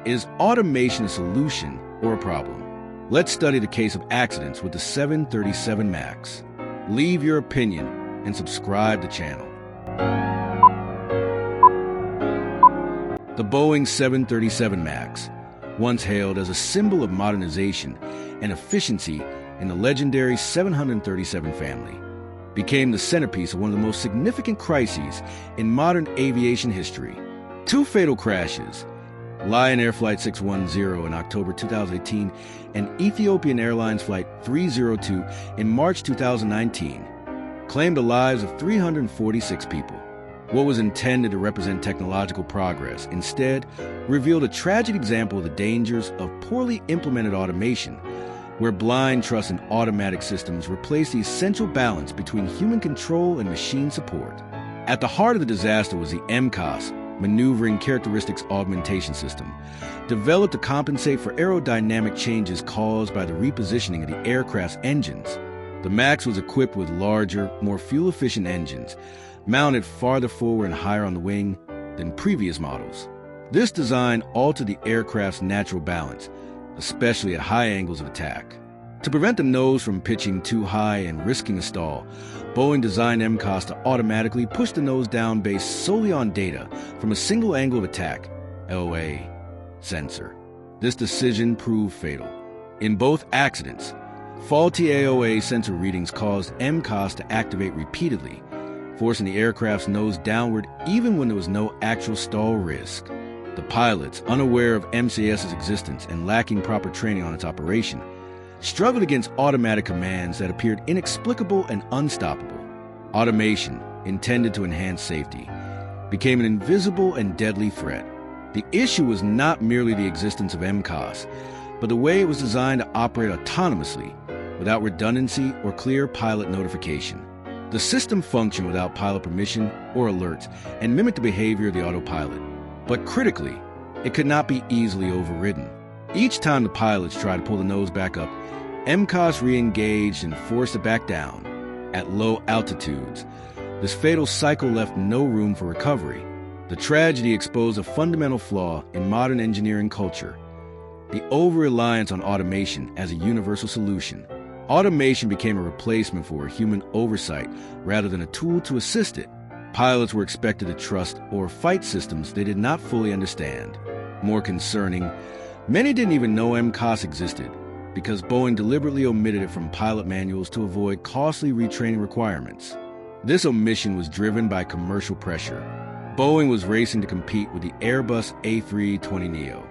Is automation a solution or a problem? Let's study the case of accidents with the 737 MAX. Leave your opinion and subscribe to the channel. The Boeing 737 MAX, once hailed as a symbol of modernization and efficiency in the legendary 737 family, became the centerpiece of one of the most significant crises in modern aviation history. Two fatal crashes, Lion Air Flight 610 in October 2018 and Ethiopian Airlines Flight 302 in March 2019, claimed the lives of 346 people. What was intended to represent technological progress instead revealed a tragic example of the dangers of poorly implemented automation, where blind trust in automatic systems replaced the essential balance between human control and machine support. At the heart of the disaster was the MCAS, Maneuvering Characteristics Augmentation System, developed to compensate for aerodynamic changes caused by the repositioning of the aircraft's engines. The MAX was equipped with larger, more fuel-efficient engines, mounted farther forward and higher on the wing than previous models. This design altered the aircraft's natural balance, especially at high angles of attack. To prevent the nose from pitching too high and risking a stall, Boeing designed MCAS to automatically push the nose down based solely on data from a single angle of attack, LOA, sensor. This decision proved fatal. In both accidents, faulty AOA sensor readings caused MCAS to activate repeatedly, forcing the aircraft's nose downward even when there was no actual stall risk. The pilots, unaware of MCAS's existence and lacking proper training on its operation, struggled against automatic commands that appeared inexplicable and unstoppable. Automation, intended to enhance safety, became an invisible and deadly threat. The issue was not merely the existence of MCAS, but the way it was designed to operate autonomously, without redundancy or clear pilot notification. The system functioned without pilot permission or alerts and mimicked the behavior of the autopilot. But critically, it could not be easily overridden. Each time the pilots tried to pull the nose back up, MCAS re-engaged and forced it back down. At low altitudes, this fatal cycle left no room for recovery. The tragedy exposed a fundamental flaw in modern engineering culture: the over-reliance on automation as a universal solution. Automation became a replacement for human oversight rather than a tool to assist it. Pilots were expected to trust or fight systems they did not fully understand. More concerning, many didn't even know MCAS existed because Boeing deliberately omitted it from pilot manuals to avoid costly retraining requirements. This omission was driven by commercial pressure. Boeing was racing to compete with the Airbus A320neo.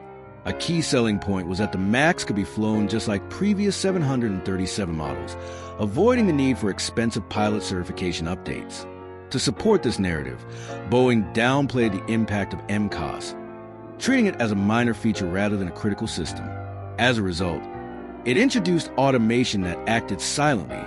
A key selling point was that the MAX could be flown just like previous 737 models, avoiding the need for expensive pilot certification updates. To support this narrative, Boeing downplayed the impact of MCAS, treating it as a minor feature rather than a critical system. As a result, it introduced automation that acted silently,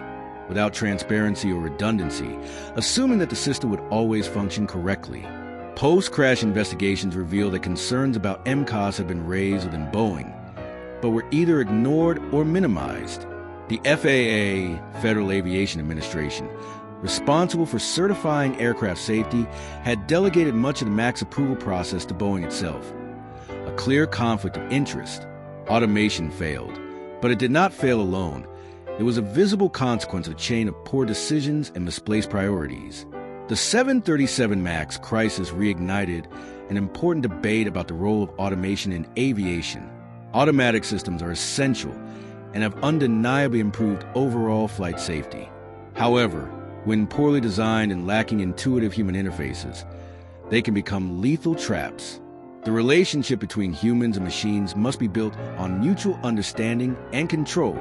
without transparency or redundancy, assuming that the system would always function correctly. Post-crash investigations revealed that concerns about MCAS had been raised within Boeing, but were either ignored or minimized. The FAA, Federal Aviation Administration, responsible for certifying aircraft safety, had delegated much of the MAX approval process to Boeing itself. A clear conflict of interest. Automation failed, but it did not fail alone. It was a visible consequence of a chain of poor decisions and misplaced priorities. The 737 MAX crisis reignited an important debate about the role of automation in aviation. Automatic systems are essential and have undeniably improved overall flight safety. However, when poorly designed and lacking intuitive human interfaces, they can become lethal traps. The relationship between humans and machines must be built on mutual understanding and control.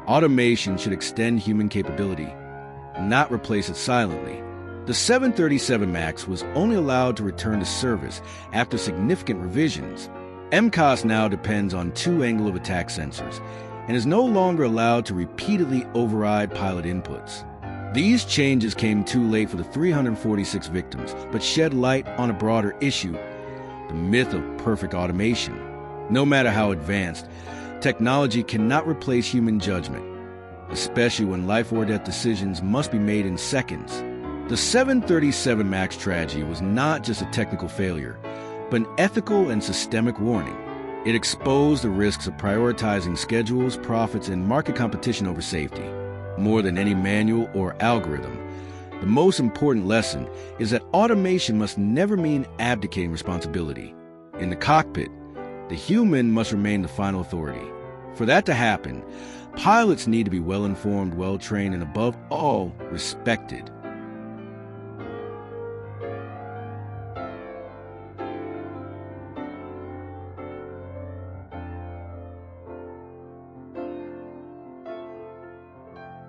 Automation should extend human capability, not replace it silently. The 737 MAX was only allowed to return to service after significant revisions. MCAS now depends on two angle of attack sensors and is no longer allowed to repeatedly override pilot inputs. These changes came too late for the 346 victims, but shed light on a broader issue: the myth of perfect automation. No matter how advanced, technology cannot replace human judgment, especially when life or death decisions must be made in seconds. The 737 MAX tragedy was not just a technical failure, but an ethical and systemic warning. It exposed the risks of prioritizing schedules, profits, and market competition over safety. More than any manual or algorithm, the most important lesson is that automation must never mean abdicating responsibility. In the cockpit, the human must remain the final authority. For that to happen, pilots need to be well-informed, well-trained, and above all, respected.